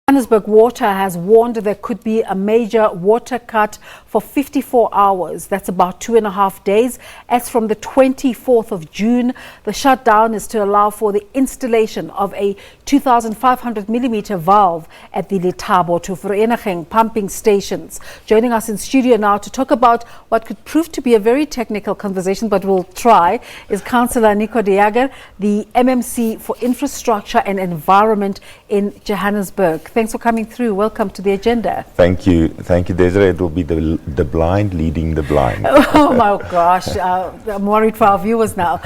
Johannesburg Water has warned there could be a major water cut for 54 hours. That's about 2.5 days. As from the 24th of June, the shutdown is to allow for the installation of a 2,500 millimetre valve at the Lethabo to Vereeniging pumping stations. Joining us in studio now to talk about what could prove to be a very technical conversation, but we'll try, is Councillor Nico De Jager, the MMC for Infrastructure and Environment in Johannesburg. Thanks for coming through. Welcome to the agenda. Thank you, Desiree. It will be the blind leading the blind. Oh my gosh, I'm worried for our viewers now.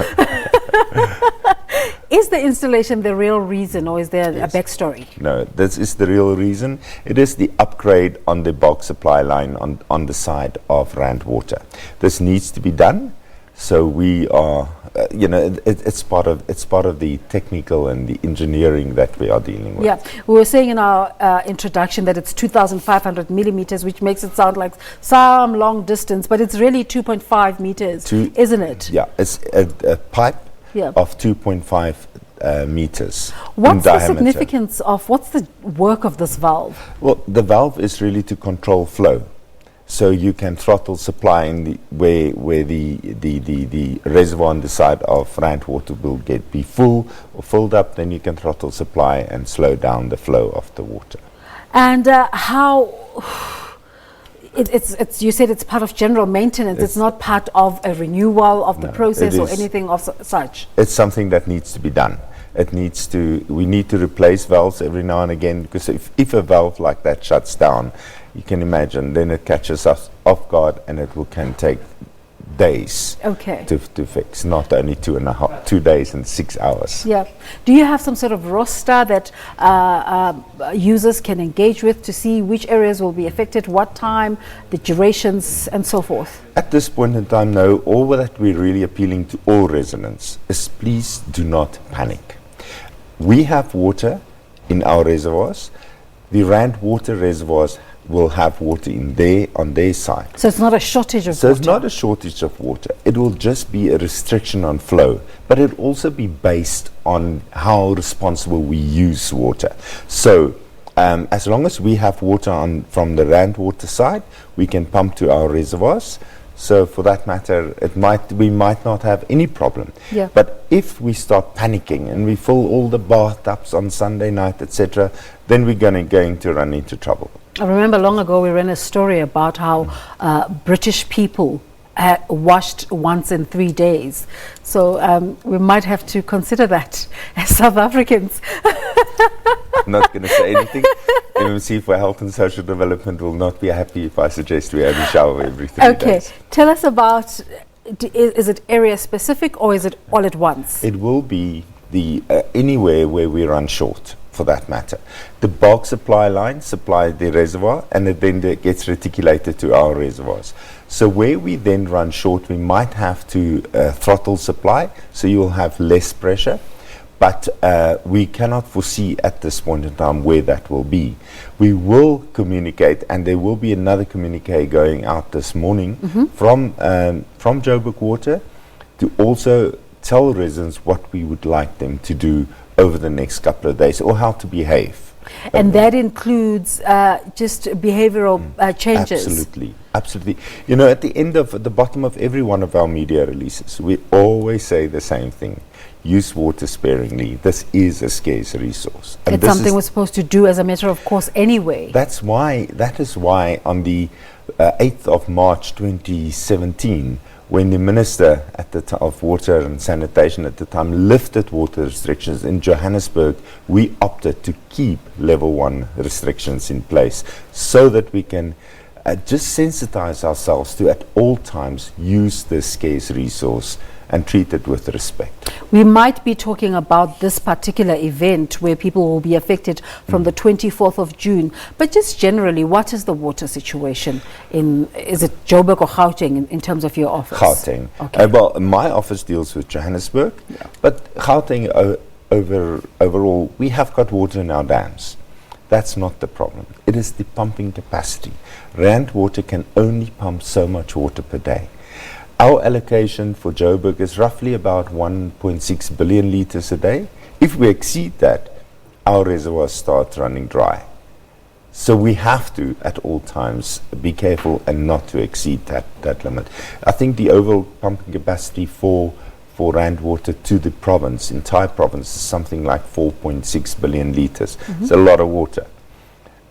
Is the installation the real reason, or is there a backstory? No, this is the real reason. It is the upgrade on the bulk supply line on the side of Rand Water. This needs to be done. So we are, it's part of the technical and the engineering that we are dealing with. Yeah, we were saying in our introduction that it's 2,500 millimeters, which makes it sound like some long distance, but it's really 2.5 meters, isn't it? Yeah, it's a pipe of 2.5 meters. What's the significance of, what's the work of this valve? Well, the valve is really to control flow. So you can throttle supply in the where the reservoir on the side of Rand Water will be full or filled up, then you can throttle supply and slow down the flow of the water. And how it's you said it's part of general maintenance. It's not part of a renewal of the process or anything of such. It's something that needs to be done. We need to replace valves every now and again, because if a valve like that shuts down, you can imagine, then it catches us off guard, and can take days to fix, not only 2 days and 6 hours. Yeah. Do you have some sort of roster that users can engage with to see which areas will be affected, what time, the durations, and so forth? At this point in time, no. All that we're really appealing to all residents is please do not panic. We have water in our reservoirs. The Rand Water reservoirs will have water on their side. So it's not a shortage of water? So it's not a shortage of water. It will just be a restriction on flow, but it will also be based on how responsible we use water. So as long as we have water from the Rand Water side, we can pump to our reservoirs. So for that matter, we might not have any problem. Yeah. But if we start panicking and we fill all the bathtubs on Sunday night, etc., then we're going to run into trouble. I remember long ago we ran a story about how British people washed once in 3 days. So we might have to consider that as South Africans. I'm not going to say anything. MMC for Health and Social Development will not be happy if I suggest we have a shower every 3 days. Okay, tell us about, is it area specific or is it all at once? It will be anywhere where we run short, for that matter. The bulk supply line supplies the reservoir, and it then gets reticulated to our reservoirs. So where we then run short, we might have to throttle supply, so you will have less pressure. But we cannot foresee at this point in time where that will be. We will communicate, and there will be another communique going out this morning from Johannesburg Water to also tell residents what we would like them to do over the next couple of days, or how to behave. And that includes just behavioral changes? Absolutely. At the bottom of every one of our media releases, we always say the same thing. Use water sparingly. This is a scarce resource. And it's something we're supposed to do as a matter of course anyway. That is why on the 8th of March 2017, when the Minister of Water and Sanitation at the time lifted water restrictions in Johannesburg, we opted to keep level 1 restrictions in place so that we can just sensitize ourselves to at all times use this scarce resource and treat it with respect. We might be talking about this particular event where people will be affected from the 24th of June, but just generally, what is the water situation is it Joburg or Gauteng in terms of your office? Gauteng. Okay. Well, my office deals with Johannesburg, but Gauteng overall, we have got water in our dams. That's not the problem. It is the pumping capacity. Rand Water can only pump so much water per day. Our allocation for Joburg is roughly about 1.6 billion litres a day. If we exceed that, our reservoirs start running dry. So we have to, at all times, be careful and not to exceed that limit. I think the overall pumping capacity for Rand Water to the province, entire province, is something like 4.6 billion litres. It's a lot of water.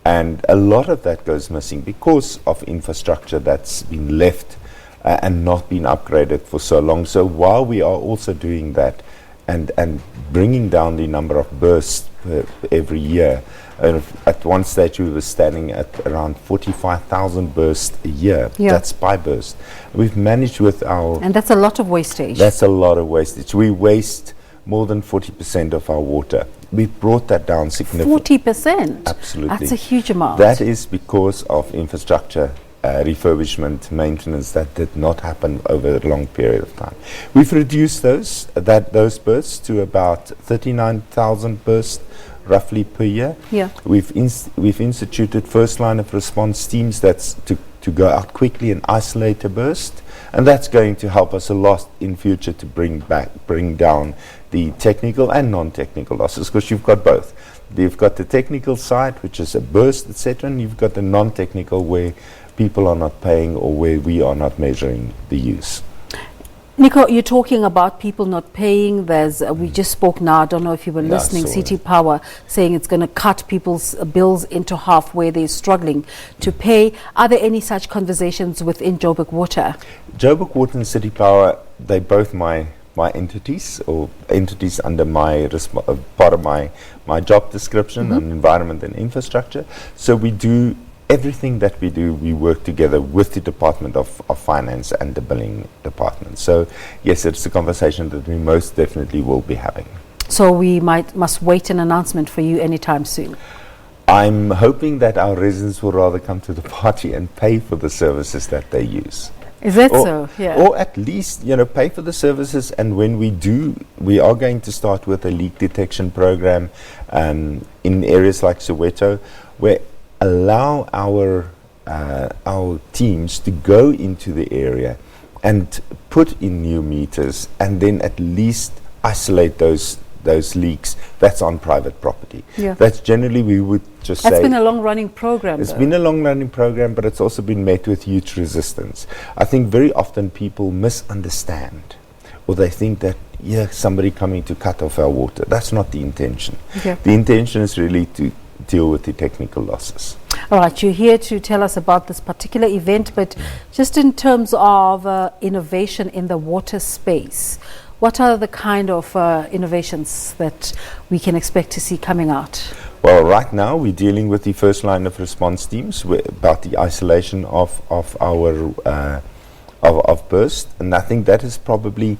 And a lot of that goes missing because of infrastructure that's been left and not been upgraded for so long. So while we are also doing that and bringing down the number of bursts every year, at one stage we were standing at around 45,000 bursts a year. That's by burst. We've managed with our... And that's a lot of wastage. That's a lot of wastage. We waste more than 40% of our water. We've brought that down significantly. 40%? Absolutely. That's a huge amount. That is because of infrastructure refurbishment, maintenance that did not happen over a long period of time. We've reduced those bursts to about 39,000 bursts roughly per year. We've instituted first line of response teams that's to go out quickly and isolate a burst, and that's going to help us a lot in future to bring down the technical and non-technical losses, because you've got both. You've got the technical side, which is a burst, etc., and you've got the non-technical where people are not paying or where we are not measuring the use. Nico, you're talking about people not paying. There's we just spoke now, I don't know if you were listening, CT Power saying it's going to cut people's bills into half where they're struggling to pay. Are there any such conversations within Joburg Water? Joburg Water and City Power, they're both my entities, or entities under my part of my job description on environment and infrastructure. So we do everything that we do, we work together with the Department of Finance and the billing department. So yes, it's a conversation that we most definitely will be having. So we must wait an announcement for you anytime soon. I'm hoping that our residents will rather come to the party and pay for the services that they use. Is that so? Yeah. Or at least, pay for the services, and when we do, we are going to start with a leak detection program in areas like Soweto, where allow our teams to go into the area and put in new meters, and then at least isolate those leaks that's on private property. That's generally, we would just say... It's been a long-running program. It's been a long-running program, but it's also been met with huge resistance. I think very often people misunderstand, or they think that, somebody coming to cut off our water. That's not the intention. The intention is really to deal with the technical losses. All right, you're here to tell us about this particular event, but just in terms of innovation in the water space, what are the kind of innovations that we can expect to see coming out? Well, right now we're dealing with the first line of response teams about the isolation of our burst, and I think that is probably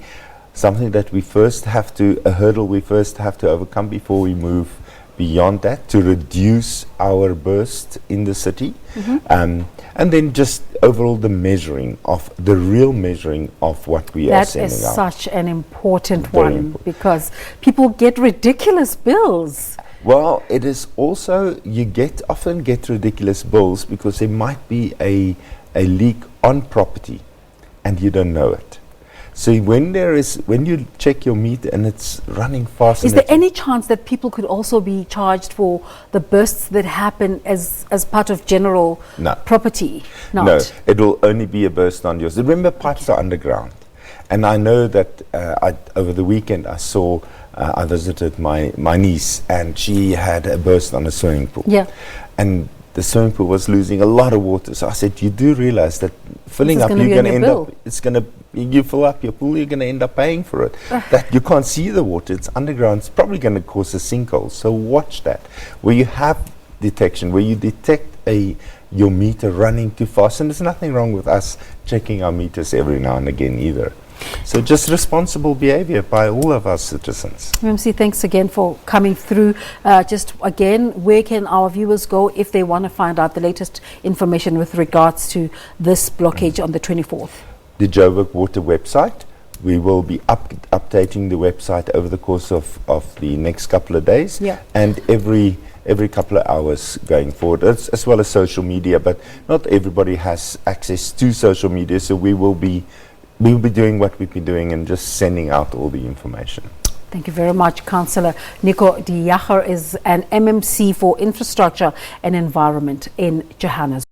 something that a hurdle we first have to overcome before we move beyond that, to reduce our burst in the city, and then just overall the real measuring of what we are sending out. That is such an important one, because people get ridiculous bills. Well, it is also, you often get ridiculous bills because there might be a leak on property and you don't know it. So when you check your meter and it's running fast... Is there any chance that people could also be charged for the bursts that happen as part of general property? No, it will only be a burst on yours. Remember, pipes are underground. And I know that over the weekend I visited my niece, and she had a burst on a swimming pool. And the swimming pool was losing a lot of water. So I said, you do realize that filling up, you're going to end up... You fill up your pool, you're going to end up paying for it. That you can't see the water, it's underground, it's probably going to cause a sinkhole. So watch that. Where you have detection, where you detect your meter running too fast, and there's nothing wrong with us checking our meters every now and again either. So just responsible behavior by all of our citizens. MMC, thanks again for coming through. Just again, where can our viewers go if they want to find out the latest information with regards to this blockage on the 24th? The Joburg Water website. We will be updating the website over the course of the next couple of days, and every couple of hours going forward, as well as social media. But not everybody has access to social media, so we will be doing what we've been doing and just sending out all the information. Thank you very much. Councillor Nico De Jager is an MMC for Infrastructure and Environment in Johannesburg.